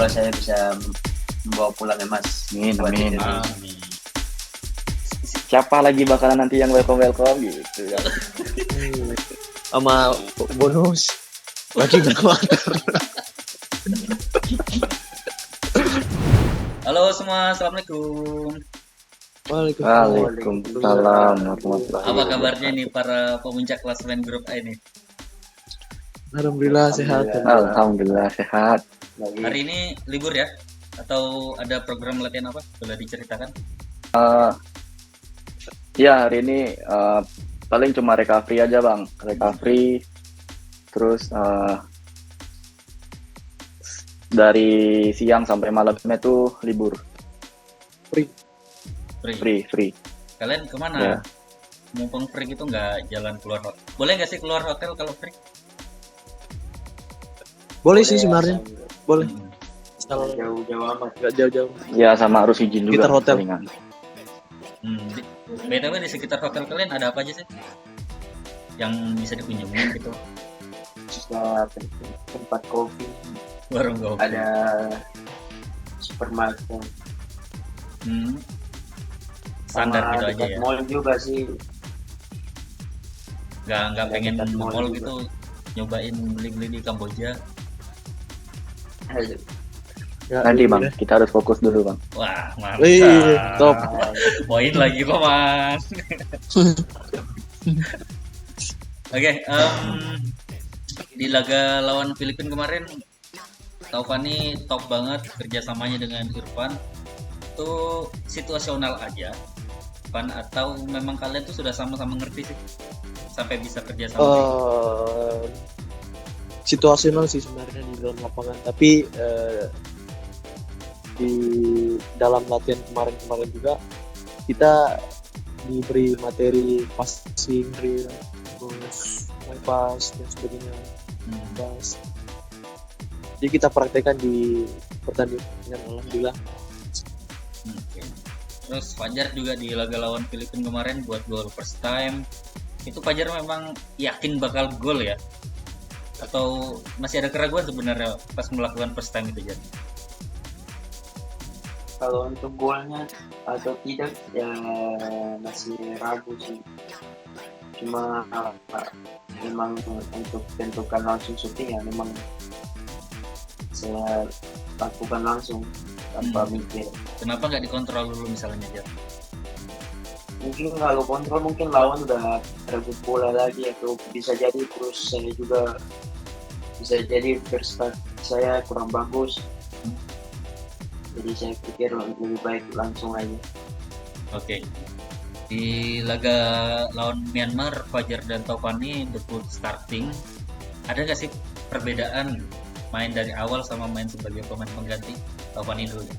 Allah saya bisa membawa pulang ya Mas. Amin, Buat amin. itu. Amin. Siapa lagi bakalan nanti yang welcome gitu ya. Sama bonus lagi berkuarter. Halo semua, assalamualaikum. Waalaikumsalam warahmatullahi Apa kabarnya nih para pemuncak klasemen grup A ini? Alhamdulillah sehat. Alhamdulillah sehat. Hari ini libur ya? Atau ada program latihan apa? Boleh diceritakan? Ya hari ini paling cuma recovery aja bang, recovery. Terus dari siang sampai malamnya tuh libur, free. Kalian kemana? Ya. Mumpung free gitu nggak jalan keluar hotel? Boleh nggak sih keluar hotel kalau free? Boleh sih sebenarnya. Boleh. Asal Jauh-jauh amat. nggak jauh-jauh. Ya sama harus izin juga. Sekitar hotel. palingan. BTW di sekitar hotel kalian ada apa aja sih? Yang bisa dikunjungi gitu? Ada tempat kopi, Warung kopi. ada supermarket. Standar Sama gitu aja dekat ya? mall juga sih. Nggak pengen dekat mall mall juga. gitu, nyobain beli-beli di Kamboja. Ya, Nanti iya. bang, kita harus fokus dulu bang. Wah, Wih, mantap. top. Poin lagi kok, Mas. Oke, di laga lawan Filipina kemarin, Taufani top banget kerjasamanya dengan Irfan. Itu situasional aja, Irfan, atau memang kalian tuh sudah sama-sama ngerti sih sampai bisa kerjasama? Situasional sih sebenarnya di dalam lapangan, tapi di dalam latihan kemarin juga kita diberi materi passing drill, terus my pass dan sebagainya. Pass. Jadi kita praktekkan di pertandingan, alhamdulillah. Oke. Terus Fajar juga di laga lawan Filipina kemarin buat gol first time. Itu Fajar memang yakin bakal gol ya? Atau masih ada keraguan sebenarnya pas melakukan first time itu, Jar? Kalau untuk golnya atau tidak ya masih ragu sih. Cuma memang untuk tentukan langsung syuting ya memang saya lakukan langsung tanpa mikir. Kenapa nggak dikontrol dulu misalnya, Jar? Mungkin kalau kontrol mungkin lawan udah rebut bola lagi atau bisa jadi terus saya juga bisa jadi first touch saya kurang bagus. Jadi saya pikir lebih baik langsung aja. Oke. Di laga lawan Myanmar, Fajar dan Taufani debut starting. Ada nggak sih perbedaan main dari awal sama main sebagai pemain pengganti? Taufani dulu ya.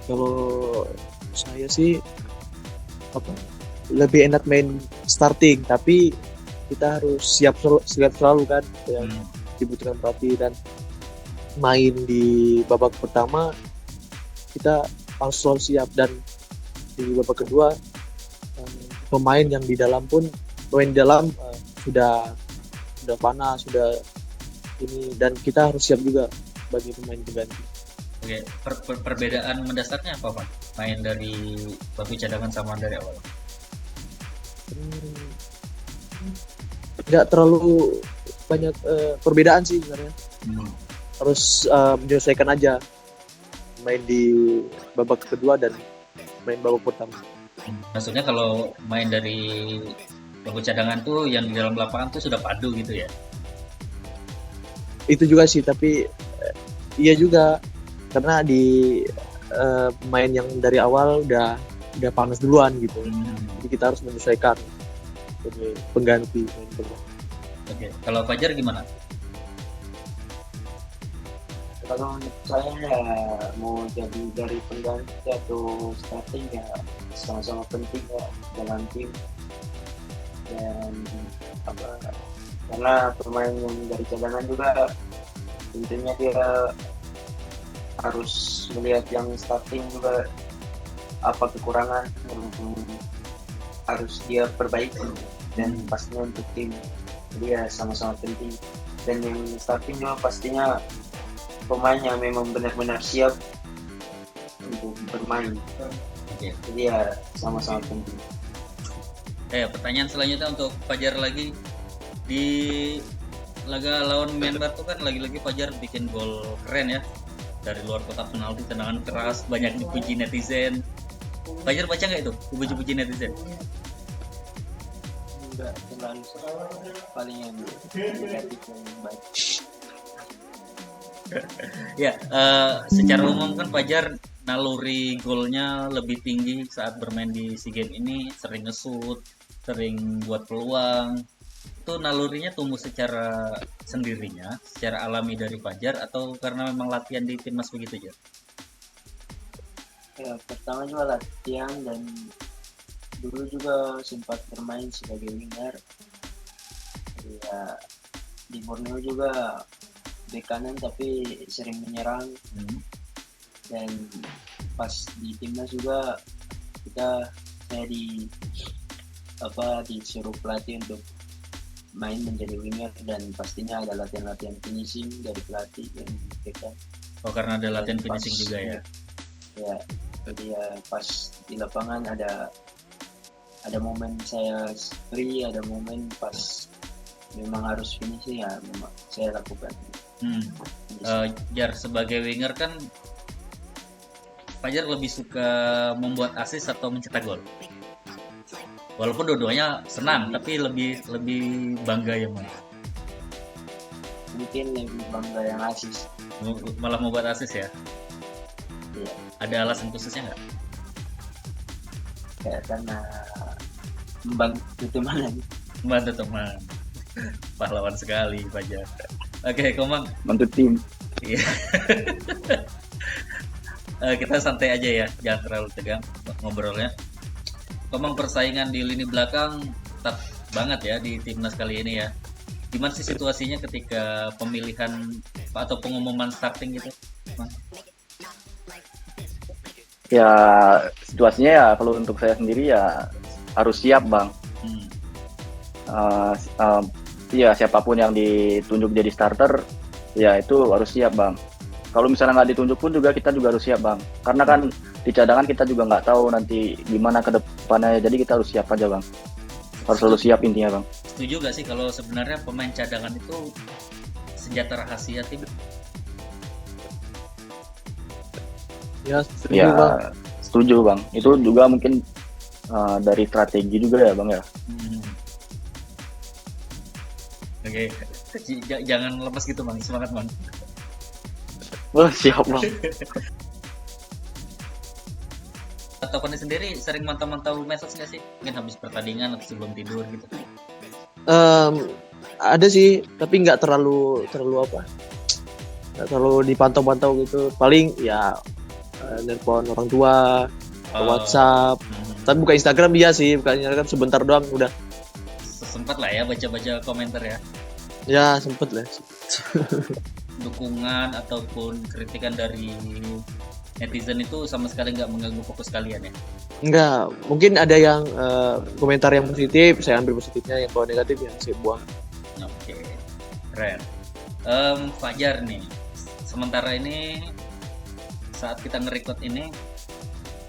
Kalau saya sih lebih enak main starting, tapi kita harus siap selalu kan yang dibutuhkan pelatih, dan main di babak pertama kita langsung siap, dan di babak kedua pemain yang di dalam pun sudah panas, sudah ini, dan kita harus siap juga bagi pemain pengganti. Oke, perbedaan mendasarnya apa, Pak? Main dari bangku cadangan sama dari awal? Tidak terlalu banyak perbedaan sih sebenarnya. Harus menyesuaikan aja main di babak kedua dan main babak pertama. Maksudnya kalau main dari bangku cadangan tuh yang di dalam lapangan tuh sudah padu gitu ya? Itu juga sih, tapi iya juga karena di main yang dari awal udah panas duluan gitu. Jadi kita harus menyesuaikan sebagai pengganti. Oke, kalau Fajar gimana? Kalau saya ya mau jadi dari pengganti atau starting ya sama-sama penting ya dalam tim, dan karena pemain yang dari cadangan juga tentunya dia harus melihat yang starting juga apa kekurangan yang harus dia perbaiki, dan pastinya untuk tim, jadi ya sama-sama penting. dan yang starting juga pastinya pemain yang memang benar-benar siap untuk bermain. Oke. Jadi ya sama-sama penting. Pertanyaan selanjutnya untuk Fajar lagi. Di laga lawan Myanmar tuh kan lagi-lagi Fajar bikin gol keren ya. Dari luar kotak penalti, tendangan keras, banyak dipuji netizen. Fajar baca nggak itu? Puji-puji netizen? Enggak terlalu, paling yang negatif yang baik. Ya, secara umum kan Fajar naluri golnya lebih tinggi saat bermain di SEA Games ini, sering nge-shoot, sering buat peluang. Itu nalurinya tumbuh secara sendirinya, secara alami dari Fajar, atau karena memang latihan di timnas begitu aja? Ya, pertama juga latihan dan dulu juga sempat bermain sebagai winger. Ya, di Borneo juga bek kanan tapi sering menyerang, dan pas di timnas juga saya disuruh pelatih untuk main menjadi winger, dan pastinya ada latihan-latihan finishing dari pelatih yang diberikan. Oh, karena ada latihan finishing juga ya? Ya, jadi ya pas di lapangan ada momen saya free, ada momen pas memang harus finishing, ya memang saya lakukan. Jar, sebagai winger kan Fajar lebih suka membuat assist atau mencetak gol? Walaupun dua-duanya senang, tapi lebih bangga yang mana? Mungkin lebih bangga yang assist. Malah membuat assist ya? Iya. Ada alasan khususnya nggak? Ya, karena membantu teman. Membantu teman. Pahlawan sekali Fajar. Oke, Komang. Bantu tim. Iya. Kita santai aja ya, jangan terlalu tegang ngobrolnya. Komang, persaingan di lini belakang ketat banget ya di timnas kali ini ya. Gimana sih situasinya ketika pemilihan atau pengumuman starting gitu? Ya situasinya ya kalau untuk saya sendiri ya harus siap bang. Ya siapapun yang ditunjuk jadi starter ya itu harus siap bang. Kalau misalnya nggak ditunjuk pun juga kita juga harus siap bang. Karena kan di cadangan kita juga nggak tahu nanti gimana ke depannya. Jadi kita harus siap aja bang. Harus selalu siap intinya bang. Setuju gak sih kalau sebenarnya pemain cadangan itu senjata rahasia tim? Ya, setuju Ya bang. setuju bang. Itu juga mungkin dari strategi juga ya bang ya. Oke. Jangan lepas gitu bang, semangat bang. Wah siap bang. Taufannya sendiri sering mantau-mantau medsos nggak sih? Mungkin habis pertandingan atau sebelum tidur gitu? Ada sih, tapi nggak terlalu apa? Nggak terlalu dipantau-pantau gitu. Paling ya nelpon orang tua, WhatsApp. Tapi buka Instagram dia sih, buka Instagram sebentar doang udah. Sempat lah ya baca-baca komentar ya. Ya sempet lah. Dukungan ataupun kritikan dari netizen itu sama sekali nggak mengganggu fokus kalian ya? Enggak, mungkin ada yang komentar yang positif, saya ambil positifnya, yang kalau negatif ya saya buang. Oke, keren. Fajar nih, sementara ini saat kita nge-record ini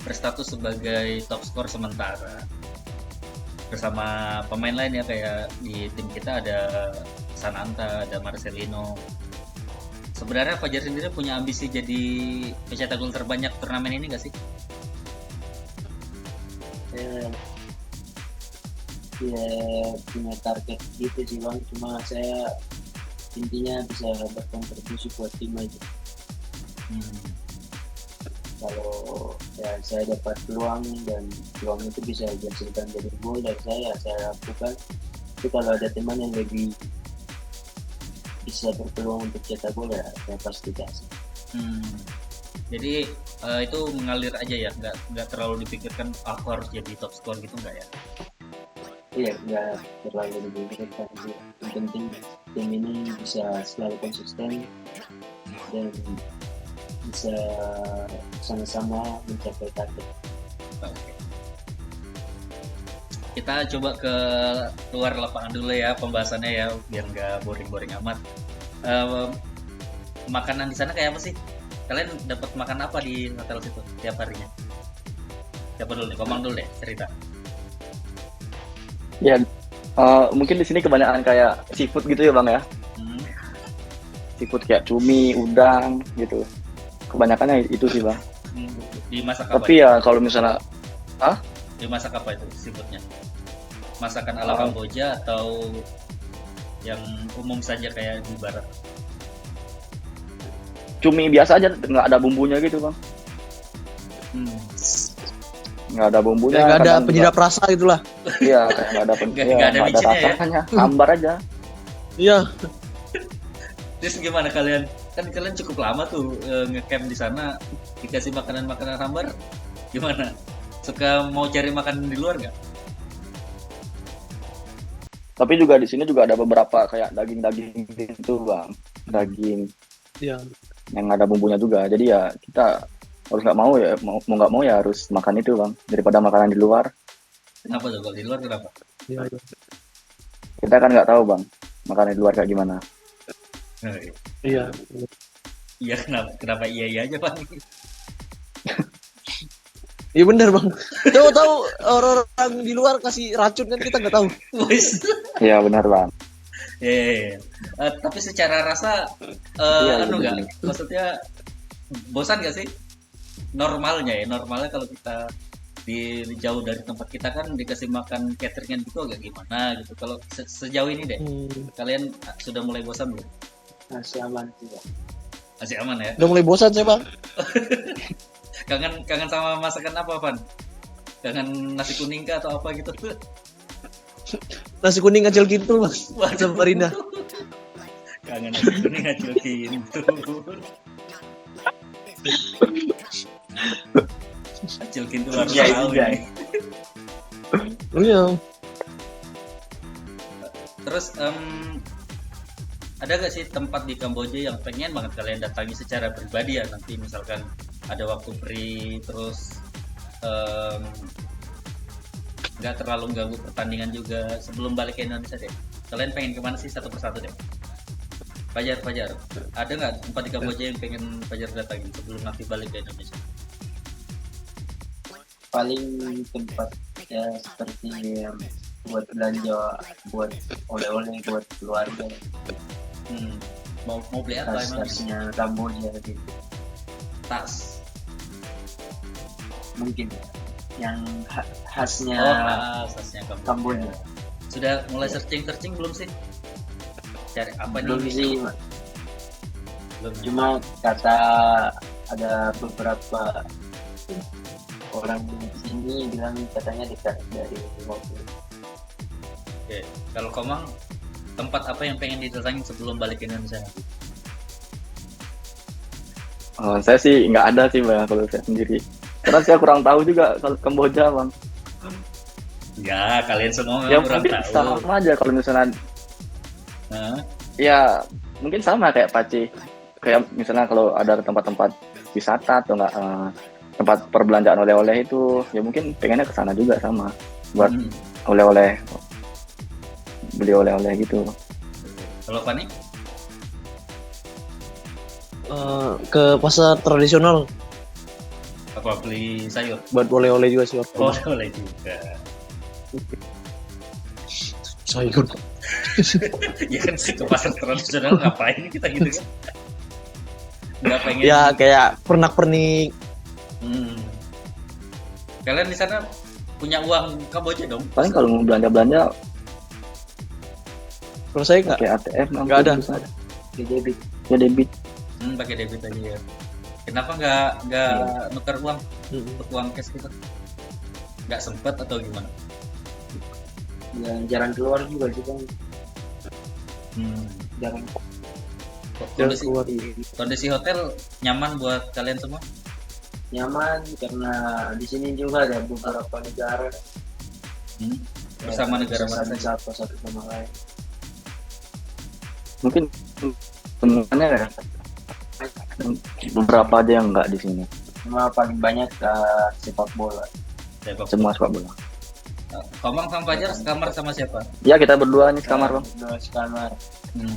berstatus sebagai top skor sementara bersama pemain lain ya, kayak di tim kita ada Sananta, ada Marcelino. Sebenarnya Fajar sendiri punya ambisi jadi pencetak gol terbanyak turnamen ini nggak sih? Ya punya target gitu sih bang, cuma saya intinya bisa berkontribusi buat tim aja. Kalau ya saya dapat peluang dan peluang itu bisa dihasilkan dari gol dari saya lakukan. Tapi kalau ada teman yang lebih bisa berpeluang untuk cetak gol ya saya pasti kasih. Jadi itu mengalir aja ya, nggak terlalu dipikirkan aku harus jadi top skor gitu nggak ya? Iya, nggak terlalu dipikirkan sih. Yang penting tim ini bisa selalu konsisten dan bisa sama-sama mencapai target. Oke. Kita coba ke luar lapangan dulu ya pembahasannya ya, biar nggak boring-boring amat. Eh, makanan di sana kayak apa sih? Kalian dapat makan apa di hotel situ tiap harinya? Siapa dulu nih? Komang dulu deh cerita. Ya, mungkin di sini kebanyakan kayak seafood gitu ya bang ya. Hmm. Seafood kayak cumi, udang gitu. Kebanyakannya itu sih bang. Dimasak apa? Tapi ya kalau misalnya, Dimasak apa itu seafoodnya? Masakan ala Kamboja atau yang umum saja kayak di barat? cumi biasa aja, nggak ada bumbunya gitu bang. Hmm. Nggak ada bumbunya. Nggak ada kadang juga- penyedap rasa gitulah. Iya, kayak nggak ada Nggak ada micinnya ya? rasanya, hambar aja. Iya. Terus gimana kalian? Kan kalian cukup lama tuh ngecamp di sana, dikasih makanan-makanan hambar, gimana? Suka mau cari makanan di luar nggak? Tapi juga di sini juga ada beberapa kayak daging-daging gitu bang, daging Iya. yang ada bumbunya juga. Jadi ya kita harus nggak mau ya, mau nggak mau ya harus makan itu bang, daripada makanan di luar. Kenapa tuh kalau di luar kenapa? Iya. Kita kan nggak tahu bang, makanan di luar kayak gimana. Iya. Iya kenapa iya aja Pak? Iya benar bang. Tahu orang-orang di luar kasih racun kan kita nggak tahu. Wis. Iya benar bang. Iya. Tapi secara rasa Iya, anu bener. nggak? Maksudnya bosan nggak sih? Normalnya kalau kita di jauh dari tempat kita kan dikasih makan cateringan gitu agak gimana gitu. Kalau sejauh ini deh, kalian sudah mulai bosan belum? Masih aman sih, Bang. Masih aman ya? Udah mulai bosan saya bang. Kangen sama masakan apa, Van? Kangen nasi kuning kah atau apa gitu? Nasi kuning acil kintul bang. Waduh. Samarinda. Kangen nasi kuning acil kintul. Acil kintul harus Iya, tahu iya. ini. Iya. Terus ada gak sih tempat di Kamboja yang pengen banget kalian datangi secara pribadi ya, nanti misalkan ada waktu free terus nggak terlalu ganggu pertandingan juga sebelum balik ke Indonesia deh, kalian pengen kemana sih satu persatu deh? Fajar, ada nggak tempat di Kamboja yang pengen Fajar datangin sebelum nanti balik ke Indonesia? Paling tempat ya seperti buat belanja, buat oleh-oleh, buat keluarga, Mau beli apa emang? tas-tasnya Kamboja gitu. Tas. Mungkin yang khasnya Tasnya Kamboja. Sudah mulai searching belum sih? Cari apa Belum nih? sih, Belum. cuma kata ada beberapa orang di sini bilang katanya dekat dari mobil. Oke, kalau Komang, tempat apa yang pengen didatangin sebelum balik ke Indonesia nanti? Saya sih nggak ada sih bang kalau saya sendiri. Karena saya kurang tahu juga kalau Kamboja bang. Ya, kalian semua Ya kurang mungkin tahu. sama aja kalau misalnya Hah? ya mungkin sama kayak Paci. Kayak misalnya kalau ada tempat-tempat wisata atau enggak tempat perbelanjaan oleh-oleh itu ya mungkin pengennya ke sana juga sama buat Hmm. oleh-oleh, beli oleh-oleh gitu. Kalau Fani? Ke pasar tradisional Apa beli sayur? buat oleh-oleh juga sih. Oh, boleh juga. Sayur. Ya kan ke pasar tradisional ngapain kita gitu kan? Nggak pengen. Ya kayak pernak-pernik. Hmm. Kalian di sana punya uang Kamboja dong? Paling kalau mau belanja-belanja Kalau saya nggak. pakai ATM Nggak ada. bisa. Di debit. Ya debit. Pakai debit aja ya. Kenapa nggak nuker uang untuk uang cash gitu? Nggak sempet atau gimana? Ya, jarang keluar juga sih, Bang. Jarang Kondisi, keluar. kondisi hotel nyaman buat kalian semua? nyaman karena di sini juga ada beberapa negara. Bersama negara bisa mana saja? satu sama lain. Mungkin semuanya ya. Beberapa aja yang nggak di sini. Cuma paling banyak sepak bola. Semua sepak bola. Komang sama Fajar sekamar sama siapa? Ya kita berdua nih sekamar bang. Dua sekamar.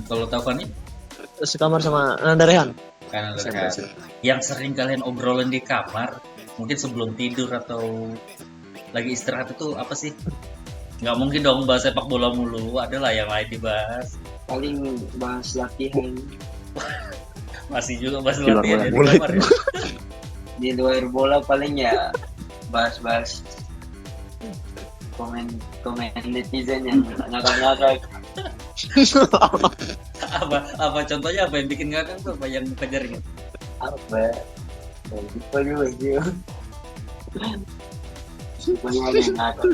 Kalau tahu Fani? sekamar sama Nanda Rehan. Karena SMP. yang sering kalian obrolin di kamar, mungkin sebelum tidur atau lagi istirahat itu apa sih? Nggak mungkin dong bahas sepak bola mulu, adalah yang lain dibahas. Paling bahas latihan. Masih juga bahas Di luar latihan bola. ya di Mulai. kamar ya. Di luar bola paling ya bahas-bahas komen netizen yang ngakak-ngakak. Apa contohnya, apa yang bikin ngakak tuh, apa yang kejarnya? Apa ya gitu juga sih. Pokoknya ada yang ngakak.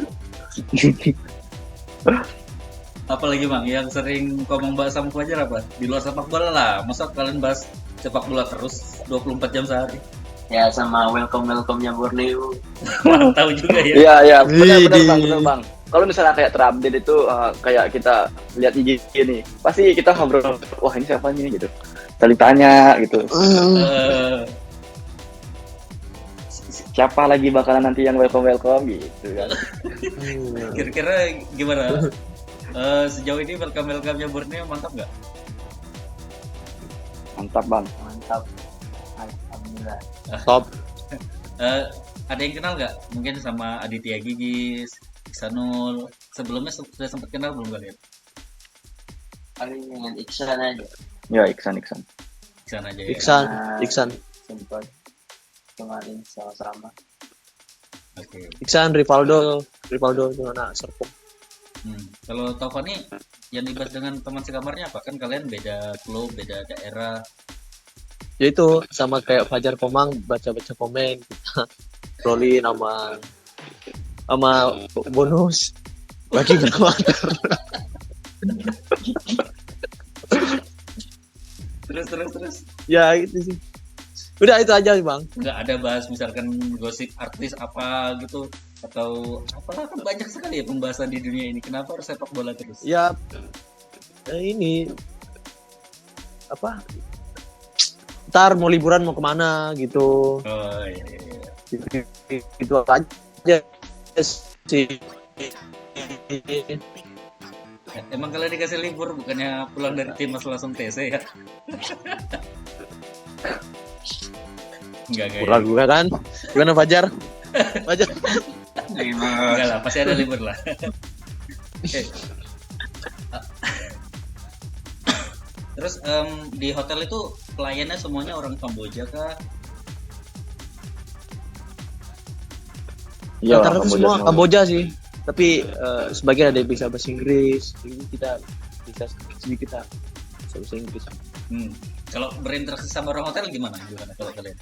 Apalagi Bang yang sering ngomong bahas sama Fajar apa? Di luar sepak bola lah. Masa kalian bahas sepak bola terus 24 jam sehari? Ya sama welcome-nya Borneo. Tahu juga ya. Iya, iya, benar Widih. Bang, benar Bang. Kalau misalnya kayak terupdate itu kayak kita lihat IG nih, pasti kita ngobrol, wah ini siapa nih gitu. Saling tanya gitu. Eh, Siapa lagi bakalan nanti yang welcome gitu kan. kira-kira gimana? Sejauh ini welcome-nya Borneo mantap nggak? Mantap Bang. Mantap. Alhamdulillah. Top. Ada yang kenal nggak? Mungkin sama Aditya Gigis, Iksanul. Sebelumnya sudah sempat kenal belum kalian? Paling dengan Iksan aja. Ya, Iksan. Iksan aja ya. Iksan. Sempat kemarin sama-sama. Oke. Iksan, Rivaldo itu anak Serpong. Kalau Taufan nih yang dibahas dengan teman sekamarnya apa? Kan kalian beda klub, beda daerah. Ya itu sama kayak Fajar Komang, baca-baca komen kita rolin sama bonus bagi berkuatar. Terus. Ya itu sih. Udah itu aja Bang. Nggak ada bahas misalkan gosip artis apa gitu atau apalah, kan banyak sekali ya pembahasan di dunia ini. Kenapa harus sepak bola terus? Ya ini apa? Ntar mau liburan mau kemana gitu. Oh iya. Gitu aja sih. Emang kalian dikasih libur bukannya pulang dari timnas langsung TC ya? Enggak ya. Ragu kan? Gimana Fajar? Fajar. Enggak lah, pasti ada libur lah. Oke. Terus di hotel itu pelayannya semuanya orang Kamboja kah? Iya, Rata-rata Kamboja semua semua. Kamboja sih. Tapi sebagian ada yang bisa bahasa Inggris. Jadi kita bisa sedikit kita bisa bahasa Inggris. Kalau berinteraksi sama orang hotel gimana kalau kalian?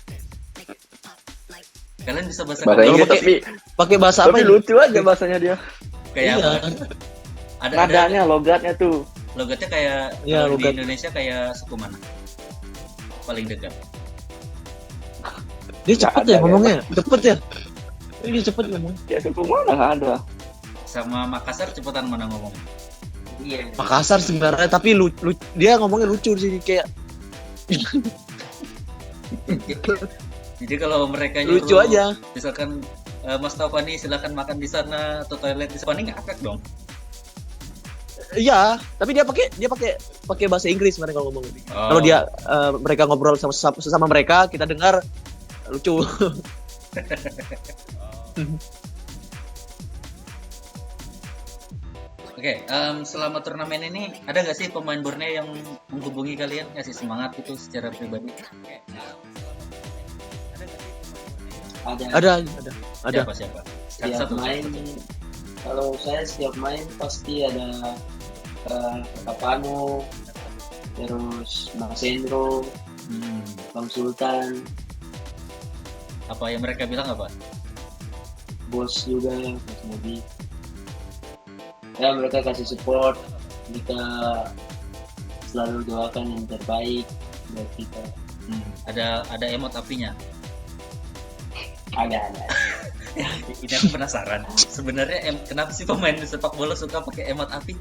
Kalian bisa bahasa Bahasa Inggris Kamboja? tapi Pakai bahasa apa ini? lucu aja bahasanya dia. Kayak Iya. apa? Ada Nadanya, logatnya tuh. logatnya kayak Iya, kalau di logat. Indonesia kayak suku mana? Paling dekat. Dia cepet Nggak ya ada, ngomongnya, cepet ya. Dia cepet ngomongnya. Ya suku mana nggak ada. Sama Makassar cepetan mana ngomong? Iya. Makassar sebenarnya, tapi dia ngomongnya lucu sih kayak Jadi kalau mereka lucu nyuruh, aja. misalkan Mas Taufani silakan makan di sana atau toilet di sana, ngakak dong. Iya, tapi dia pakai bahasa Inggris mereka kalau ngomong. Oh. Kalau dia mereka ngobrol sesama mereka, kita dengar lucu. Oke, selama turnamen ini ada nggak sih pemain Borneo yang menghubungi kalian ngasih semangat gitu secara pribadi? Ada. Ada. Siapa? Setiap main. Kalau saya setiap main pasti ada Kakak Pano, terus Mas Endro, Bang Sultan, Apa yang mereka bilang apa? bos juga, Mas Modi. Ya mereka kasih support, kita selalu doakan yang terbaik buat kita. Ada emot apinya. Ada. Ini aku penasaran. Sebenarnya kenapa sih pemain sepak bola suka pakai emot api?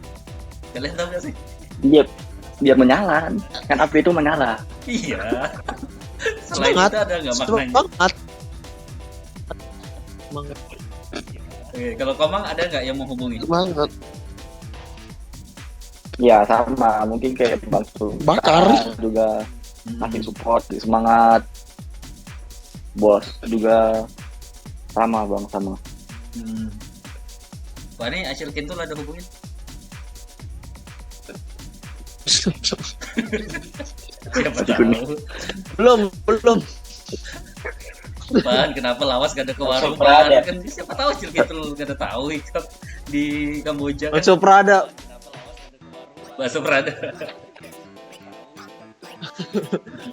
Kalian tahu nggak sih? Biar menyala. Kan api itu menyala. Iya. Selain Semangat. itu ada nggak maknanya? Semangat. Oke, kalau Komang ada nggak yang menghubungi? Semangat. Ya sama, mungkin kayak Bang Sultan Bakar. juga Hmm. kasih support, semangat. Bos juga sama Bang, sama. Hmm. Wah, ini Acil Kintul ada hubungin? Siapa Masih kuning. tahu. belum. Pan, kenapa lawas gak ada ke warung? Langsung Prada. Pan? Kan siapa tahu Acil Kintul gak ada tahu ikan di Kamboja kan. Bakso Prada. Bakso Prada.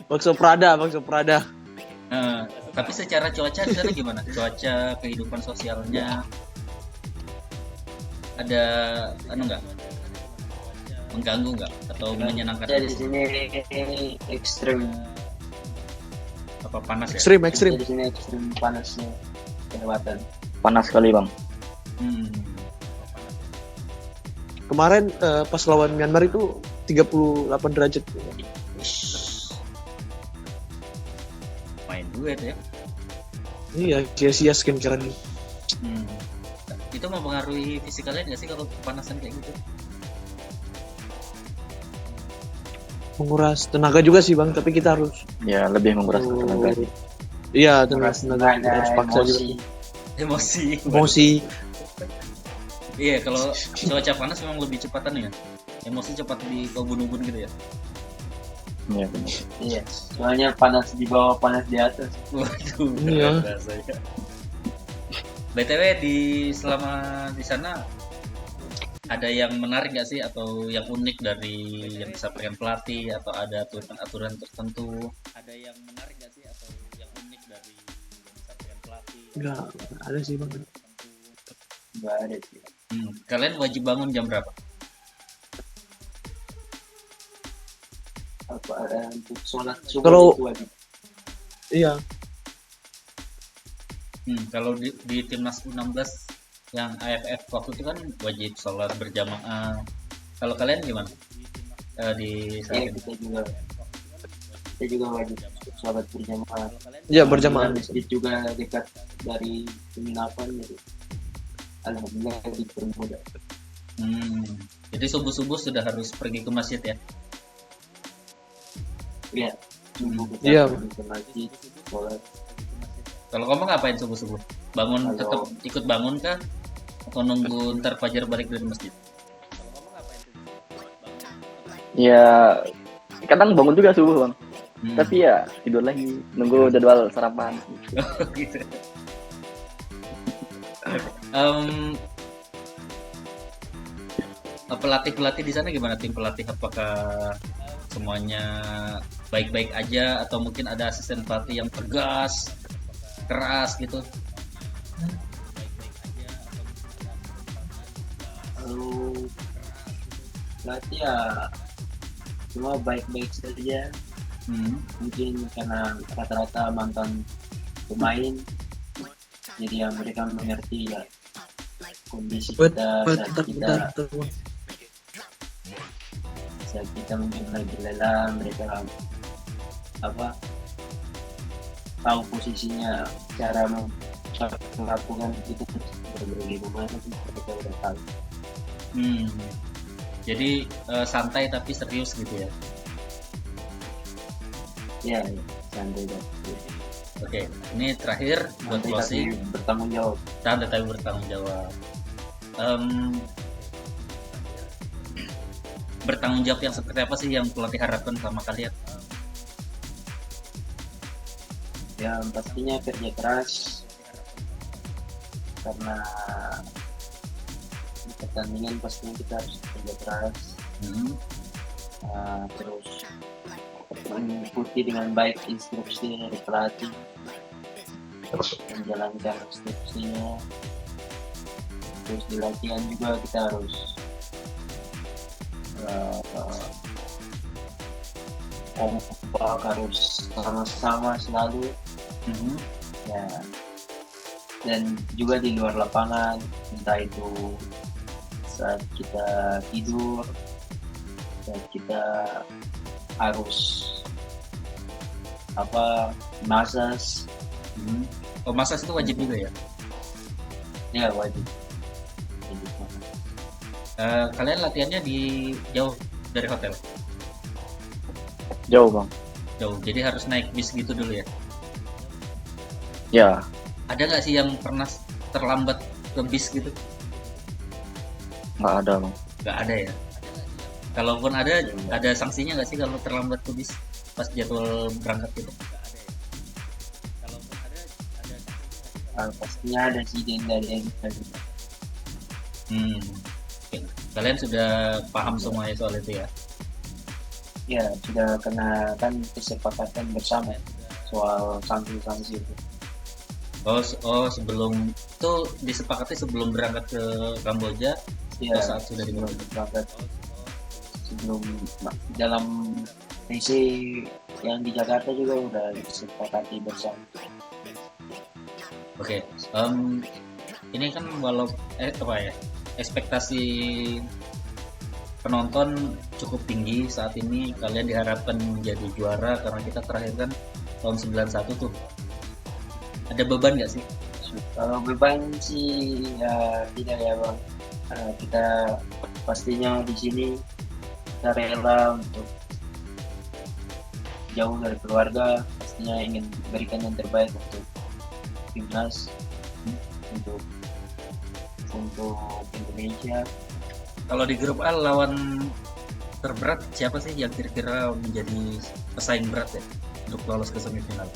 Bakso Prada. Nah, tapi secara cuaca di sana gimana? Cuaca, kehidupan sosialnya ada nggak? Mengganggu nggak? Atau menyenangkan? Ya di sini ekstrim. Apa panas ya? Ekstrim. Di sini ekstrim panasnya kelewatan. Panas sekali Bang. Hmm. Kemarin pas lawan Myanmar itu 38 derajat. Main duet ya. Iya, sia-sia skincare ini. Hmm. Itu mempengaruhi fisik kalian nggak sih kalau kepanasan kayak gitu? Menguras tenaga juga sih Bang, tapi kita harus Ya lebih menguras tenaga. Iya, tenaga kita Ada harus paksa juga. Emosi. Emosi. Iya, kalau cuaca panas memang lebih cepatan ya. Emosi cepat di ubun-ubun gitu ya. Iya benar. Iya, soalnya panas di bawah, panas di atas. Waduh, Iya. keren rasanya. BTW selama di sana ada yang menarik nggak sih atau yang unik dari yang disampaikan pelatih atau ada aturan-aturan tertentu? Ada yang menarik nggak sih atau yang unik dari yang disampaikan pelatih? Enggak ada sih Bang. Nggak ada sih. Kalian wajib bangun jam berapa? Apa untuk sholat subuh Kalau- itu wajib. Iya, Kalau di timnas U16 yang AFF waktu itu kan wajib sholat berjamaah. Kalau kalian gimana? Di saat Iya, ini? kita juga wajib sholat berjamaah. iya berjamaah. Masjid juga dekat dari penginapan, jadi alhamdulillah dipermudah. Jadi subuh-subuh sudah harus pergi ke masjid ya? Iya, subuh kita Iya. pergi ke masjid, sholat. Kalau kamu ngapain subuh-subuh? Bangun Kalau- tetap ikut bangun kah? Atau nunggu ntar fajar balik dari masjid? Ya kadang bangun juga subuh Bang. Hmm. Tapi ya tidur lagi, nunggu jadwal sarapan. Gitu. Pelatih-pelatih di sana gimana, tim pelatih? Apakah semuanya baik-baik aja atau mungkin ada asisten pelatih yang tegas, keras gitu? Lalu pelatih ya semua baik-baik saja. Mungkin karena rata-rata mantan pemain, jadi ya mereka mengerti ya kondisi kita saat kita mungkin lagi lelah, mereka tahu posisinya, cara melakukan itu bagaimana, mereka udah tahu. Jadi santai tapi serius gitu ya? Ya, santai dan Oke, ini terakhir buat santai tapi closing. bertanggung jawab. Santai tapi bertanggung jawab. Bertanggung jawab yang seperti apa sih yang pelatih harapkan sama kalian? Ya pastinya kerja keras, karena di pertandingan pastinya kita harus kerja keras. Terus mengikuti dengan baik instruksi dari pelatih, menjalankan instruksinya. Terus di latihan juga kita harus kompak, harus sama-sama selalu ya. Dan juga di luar lapangan, entah itu saat kita tidur, saat kita harus masas. Oh, masas itu wajib juga ya? Ya wajib masas. Kalian latihannya di jauh dari hotel? Jauh bang. Jauh. Jadi harus naik bis gitu dulu ya. Ya, Ada nggak sih yang pernah terlambat ke bis gitu? nggak ada bang. Nggak ada ya. Kalaupun ada sanksinya nggak sih kalau terlambat ke bis pas jadwal berangkat gitu? Pastinya ada sih denda yang Hmm. Oke. Kalian sudah paham semuanya soal itu ya? ya sudah kena kan kesepakatan bersama soal sanksi-sanksi itu. Sebelum itu disepakati sebelum berangkat ke Kamboja Ya, atau saat sudah di sebelum Kamboja? berangkat, sebelum dalam misi yang di Jakarta juga udah disepakati bersama. Oke. Ini kan ekspektasi penonton cukup tinggi saat ini. Kalian diharapkan menjadi juara karena kita terakhir kan tahun 91 tuh. Ada beban nggak sih? Kalau beban sih ya tidak ya bang. Kita pastinya di sini kita rela untuk jauh dari keluarga, pastinya ingin berikan yang terbaik untuk timnas, untuk Indonesia. Kalau di grup A lawan terberat siapa sih yang kira-kira menjadi pesaing berat ya untuk lolos ke semifinal?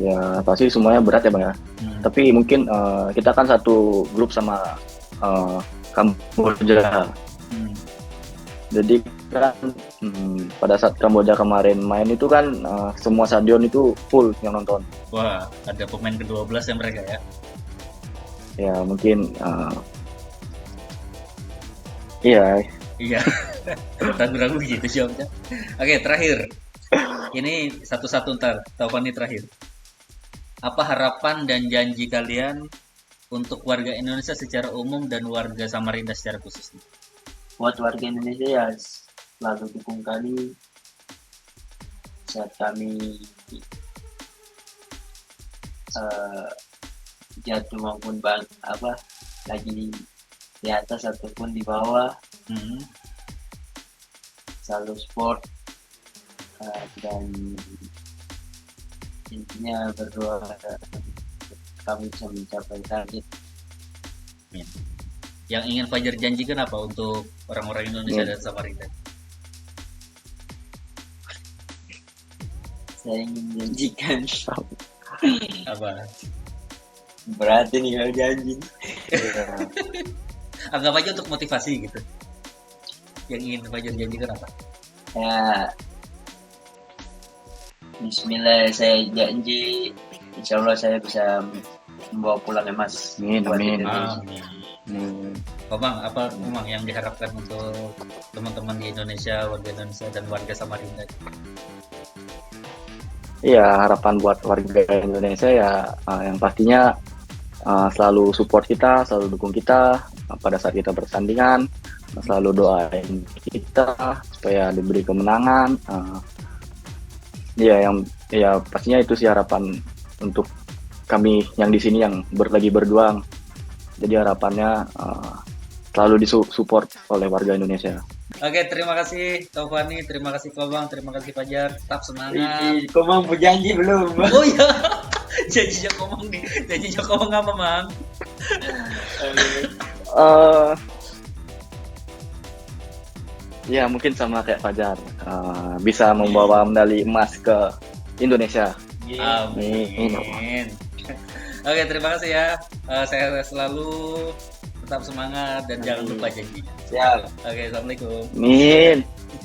Ya pasti semuanya berat ya bang ya. Tapi mungkin kita kan satu grup sama Kamboja. Jadi kan pada saat Kamboja kemarin main itu kan semua stadion itu full yang nonton. Wah, ada pemain ke-12 ya mereka ya. Ya mungkin iya. Iya. Ragu-ragu gitu sih Om. Oke, terakhir. Ini satu-satu ntar, Taufani terakhir. Apa harapan dan janji kalian untuk warga Indonesia secara umum dan warga Samarinda secara khusus? Buat warga Indonesia ya selalu dukung kami saat kami jatuh maupun lagi di atas ataupun di bawah, selalu support dan intinya berdoa kami bisa mencapai target. Yang ingin Fajar janjikan apa untuk orang-orang Indonesia dan Samarinda? Saya ingin janjikan Apa? berat ini kalau janji. Anggap aja untuk motivasi gitu. Yang ingin Fajar janjikan apa? Ya, Bismillah, saya janji insya Allah saya bisa membawa pulang emas. Amin, buat amin. Indonesia. Komang, apa Komang yang diharapkan untuk teman-teman di Indonesia, warga Indonesia dan warga Samarinda? Iya, harapan buat warga Indonesia ya yang pastinya selalu support kita, selalu dukung kita pada saat kita bertandingan, selalu doain kita supaya diberi kemenangan. Ya pastinya itu sih harapan untuk kami yang di sini yang lagi berjuang. Jadi harapannya selalu disupport oleh warga Indonesia. Oke, terima kasih Taufani, terima kasih Komang, terima kasih Fajar. Tetap semangat. Kau mau berjanji belum? Oh iya, janjinya Komang nih. Janjinya Komang apa, Mang? Ya mungkin sama kayak Fajar, bisa membawa medali emas ke Indonesia. Amin. Oke, terima kasih ya. Saya selalu tetap semangat dan jangan lupa janjinya. Siap. Oke, assalamualaikum. Amin.